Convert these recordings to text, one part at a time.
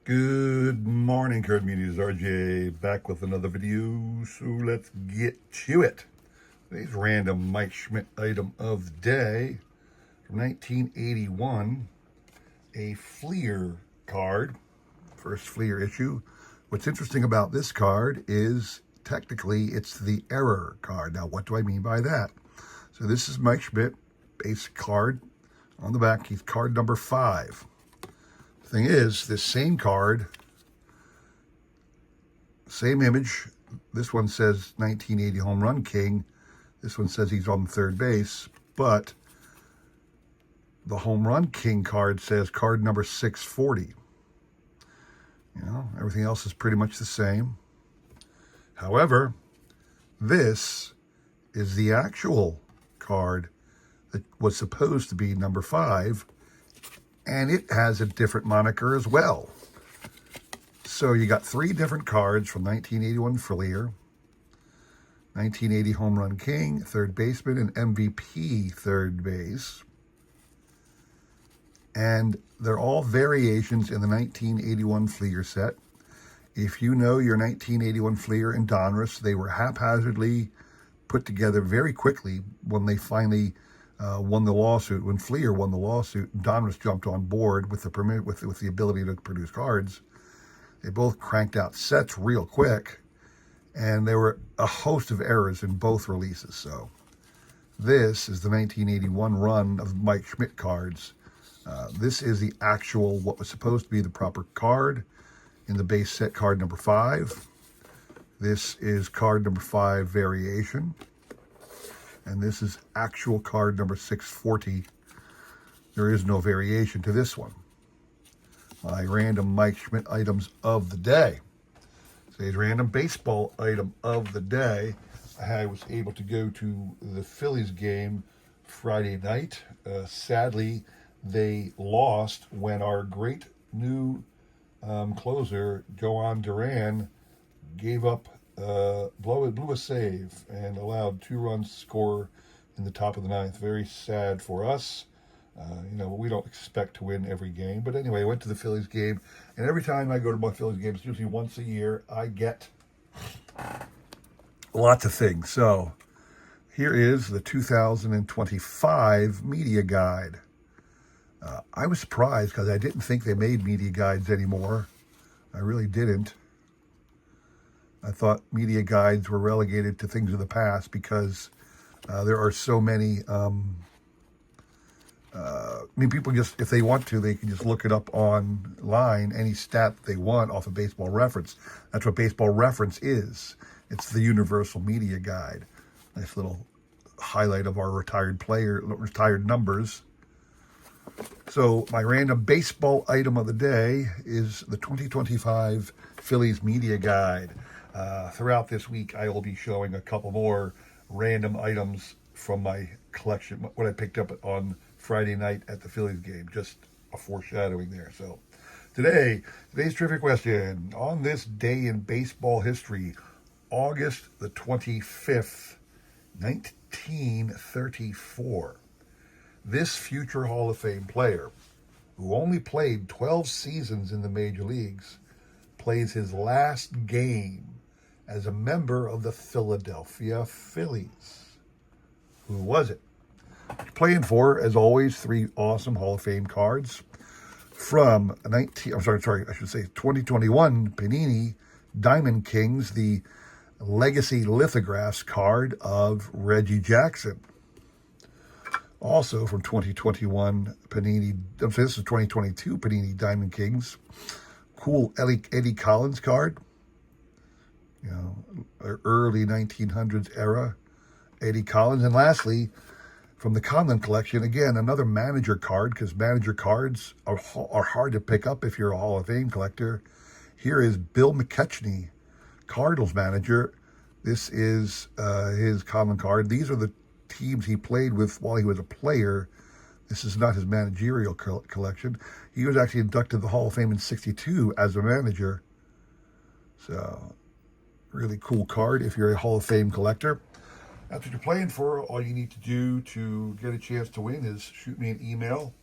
Good morning, Curd Media's RJ, back with another video, so let's get to it. Today's random Mike Schmidt item of the day from 1981, a Fleer card, first Fleer issue. What's interesting about this card is technically it's the error card. Now, what do I mean by that? So this is Mike Schmidt, basic card. On the back, he's card number 5. Thing is, this same card, same image. This one says 1980 home run king. This one says he's on third base, but the home run king card says card number 640. You know, everything else is pretty much the same. However, this is the actual card that was supposed to be number 5. And it has a different moniker as well. So you got 3 different cards from 1981 Fleer, 1980 Home Run King, third baseman, and MVP third base. And they're all variations in the 1981 Fleer set. If you know your 1981 Fleer and Donruss, they were haphazardly put together very quickly when they finally won the lawsuit. When Fleer won the lawsuit, Donruss jumped on board with the ability to produce cards. They both cranked out sets real quick, and there were a host of errors in both releases. So this is the 1981 run of Mike Schmidt cards. This is the actual, what was supposed to be the proper card in the base set, card number 5. This is card number 5 variation. And this is actual card number 640. There is no variation to this one. My random Mike Schmidt items of the day. Today's random baseball item of the day. I was able to go to the Phillies game Friday night. Sadly, they lost when our great new closer, Joan Duran, gave up blew a save and allowed 2 runs to score in the top of the 9th. Very sad for us. We don't expect to win every game. But anyway, I went to the Phillies game, and every time I go to my Phillies games, usually once a year, I get lots of things. So here is the 2025 media guide. I was surprised because I didn't think they made media guides anymore. I really didn't. I thought media guides were relegated to things of the past because there are so many. People just, if they want to, they can just look it up online, any stat they want off of Baseball Reference. That's what Baseball Reference is. It's the universal media guide. Nice little highlight of our retired numbers. So my random baseball item of the day is the 2025 Phillies media guide. Throughout this week, I will be showing a couple more random items from my collection, what I picked up on Friday night at the Phillies game. Just a foreshadowing there. So today's trivia question. On this day in baseball history, August the 25th, 1934, this future Hall of Fame player, who only played 12 seasons in the major leagues, plays his last game as a member of the Philadelphia Phillies. Who was it? Playing for, as always, 3 awesome Hall of Fame cards from 2021 Panini Diamond Kings, the Legacy Lithographs card of Reggie Jackson. Also from 2021 Panini, this is 2022 Panini Diamond Kings, cool Eddie Collins card. Early 1900s era Eddie Collins. And lastly, from the Conlon collection, again, another manager card, because manager cards are hard to pick up if you're a Hall of Fame collector. Here is Bill McKechnie, Cardinals manager. This is his Conlon card. These are the teams he played with while he was a player. This is not his managerial collection. He was actually inducted to the Hall of Fame in '62 as a manager. So, really cool card if you're a Hall of Fame collector. That's what you're playing for. All you need to do to get a chance to win is shoot me an email.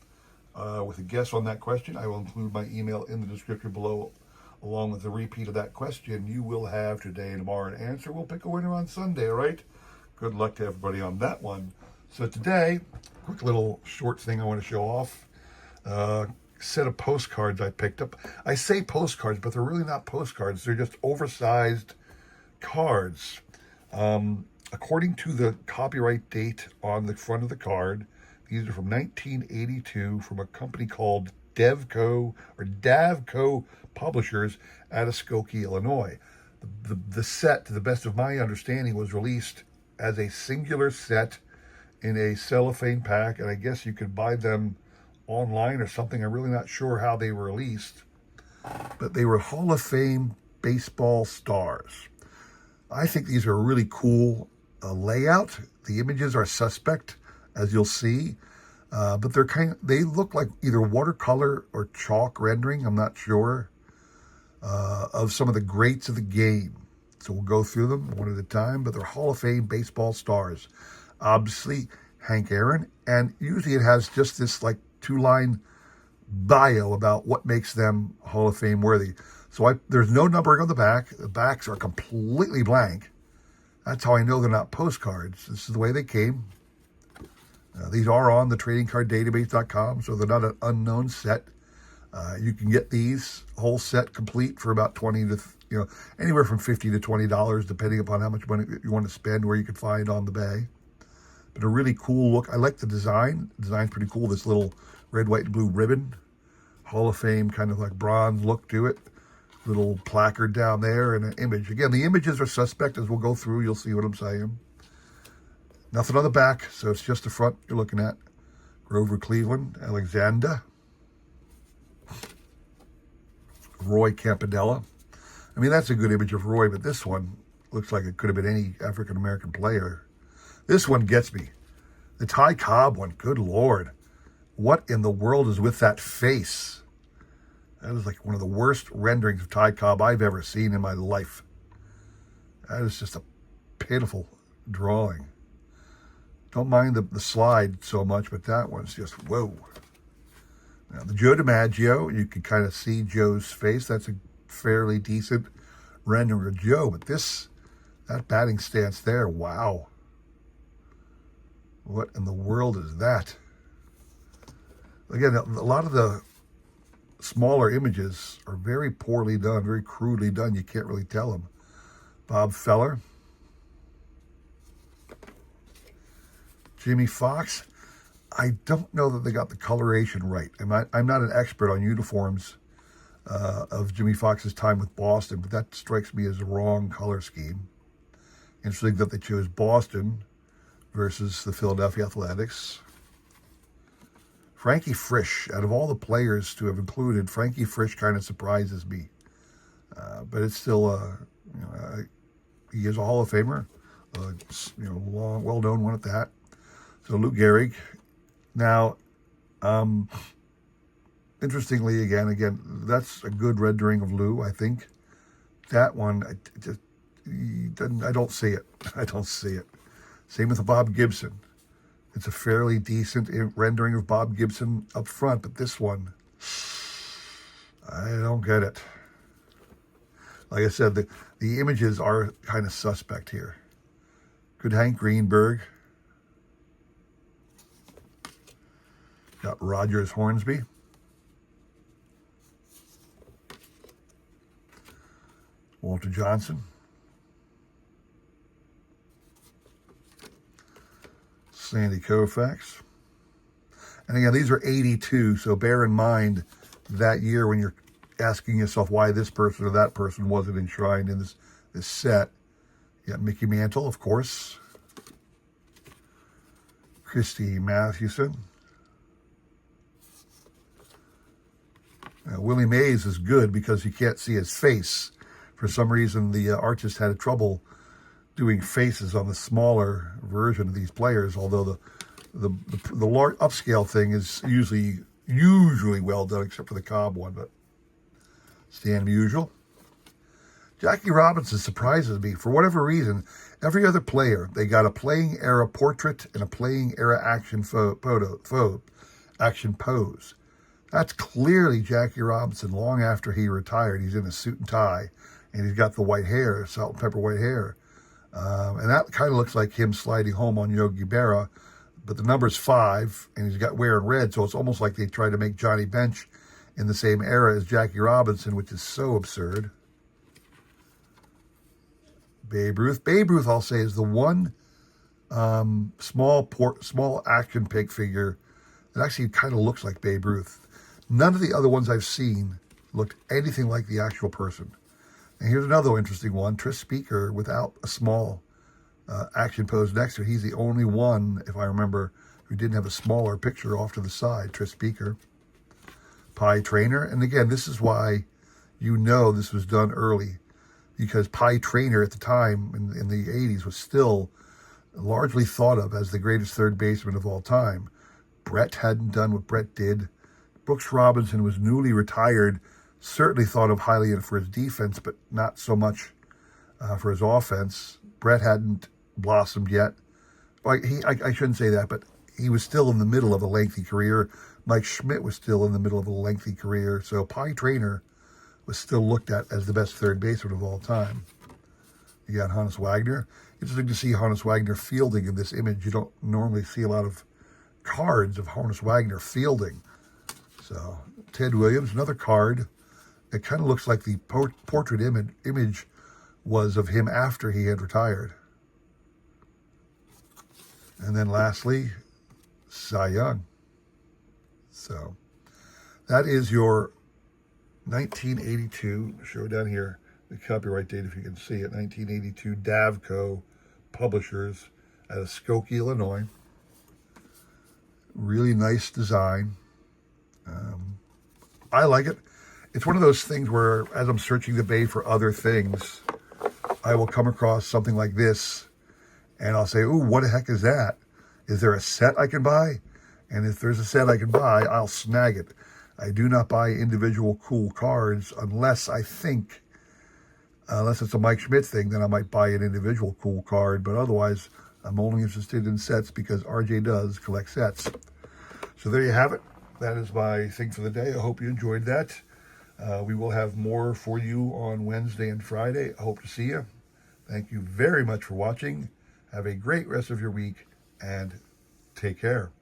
with a guess on that question. I will include my email in the description below, along with the repeat of that question. You will have today and tomorrow to answer. We'll pick a winner on Sunday, all right? Good luck to everybody on that one. So today, quick little short thing I want to show off. Set of postcards I picked up. I say postcards, but they're really not postcards. They're just oversized cards. According to the copyright date on the front of the card, these are from 1982 from a company called Davco Publishers out of Skokie, Illinois. The set, to the best of my understanding, was released as a singular set in a cellophane pack, and I guess you could buy them online or something. I'm really not sure how they were released, but they were Hall of Fame baseball stars. I think these are a really cool layout. The images are suspect, as you'll see, but they look like either watercolor or chalk rendering, I'm not sure, of some of the greats of the game. So we'll go through them one at a time, but they're Hall of Fame baseball stars. Obviously, Hank Aaron, and usually it has just this like 2-line bio about what makes them Hall of Fame worthy. So there's no numbering on the back. The backs are completely blank. That's how I know they're not postcards. This is the way they came. These are on the tradingcarddatabase.com, so they're not an unknown set. You can get these whole set complete for about anywhere from $50 to $20, depending upon how much money you want to spend, where you can find on the bay. But a really cool look. I like the design. The design's pretty cool. This little red, white, and blue ribbon. Hall of Fame kind of like bronze look to it. Little placard down there and an image. Again, the images are suspect. As we'll go through, you'll see what I'm saying. Nothing on the back, so it's just the front you're looking at. Grover Cleveland, Alexander, Roy Campanella. I mean, that's a good image of Roy, but this one looks like it could have been any African-American player. This one gets me. The Ty Cobb one, good Lord. What in the world is with that face? That is like one of the worst renderings of Ty Cobb I've ever seen in my life. That is just a pitiful drawing. Don't mind the slide so much, but that one's just, whoa. Now, the Joe DiMaggio, you can kind of see Joe's face. That's a fairly decent rendering of Joe, but that batting stance there, wow. What in the world is that? Again, a lot of the smaller images are very poorly done, very crudely done. You can't really tell them. Bob Feller. Jimmy Fox. I don't know that they got the coloration right. I'm not an expert on uniforms of Jimmy Fox's time with Boston, but that strikes me as a wrong color scheme. Interesting that they chose Boston versus the Philadelphia Athletics. Frankie Frisch, out of all the players to have included, Frankie Frisch kind of surprises me. But it's still, he is a Hall of Famer, long, well-known one at that. So Lou Gehrig. Now, interestingly, again, that's a good rendering of Lou, I think. That one, I don't see it. I don't see it. Same with Bob Gibson. It's a fairly decent rendering of Bob Gibson up front, but this one, I don't get it. Like I said, the images are kind of suspect here. Good Hank Greenberg. Got Rogers Hornsby. Walter Johnson. Sandy Koufax. And again, these are 82, so bear in mind that year when you're asking yourself why this person or that person wasn't enshrined in this set. You got Mickey Mantle, of course. Christy Mathewson. Willie Mays is good because you can't see his face. For some reason, the artist had trouble doing faces on the smaller version of these players, although the large upscale thing is usually well done, except for the Cobb one, but Stan Musial. Jackie Robinson surprises me. For whatever reason, every other player, they got a playing era portrait and a playing era action pose. That's clearly Jackie Robinson long after he retired. He's in a suit and tie, and he's got the white hair, salt and pepper white hair. And that kind of looks like him sliding home on Yogi Berra, but the number's 5, and he's got wearing red, so it's almost like they tried to make Johnny Bench in the same era as Jackie Robinson, which is so absurd. Babe Ruth. Babe Ruth, I'll say, is the one small action pig figure that actually kind of looks like Babe Ruth. None of the other ones I've seen looked anything like the actual person. And here's another interesting one. Tris Speaker without a small action pose next to it. He's the only one, if I remember, who didn't have a smaller picture off to the side. Tris Speaker. Pie Trainer. And again, this is why you know this was done early, because Pie Trainer at the time in the 80s was still largely thought of as the greatest third baseman of all time. Brett hadn't done what Brett did. Brooks Robinson was newly retired, certainly thought of highly for his defense, but not so much for his offense. Brett hadn't blossomed yet. Well, I shouldn't say that, but he was still in the middle of a lengthy career. Mike Schmidt was still in the middle of a lengthy career. So Pie Trainer was still looked at as the best third baseman of all time. You got Honus Wagner. Interesting to see Honus Wagner fielding in this image. You don't normally see a lot of cards of Honus Wagner fielding. So Ted Williams, another card. It kind of looks like the portrait image was of him after he had retired. And then lastly, Cy Young. So that is your 1982, show down here, the copyright date if you can see it, 1982 Davco Publishers out of Skokie, Illinois. Really nice design. I like it. It's one of those things where as I'm searching the bay for other things, I will come across something like this and I'll say, ooh, what the heck is that? Is there a set I can buy? And if there's a set I can buy, I'll snag it. I do not buy individual cool cards unless it's a Mike Schmidt thing, then I might buy an individual cool card. But otherwise, I'm only interested in sets because RJ does collect sets. So there you have it. That is my thing for the day. I hope you enjoyed that. We will have more for you on Wednesday and Friday. I hope to see you. Thank you very much for watching. Have a great rest of your week and take care.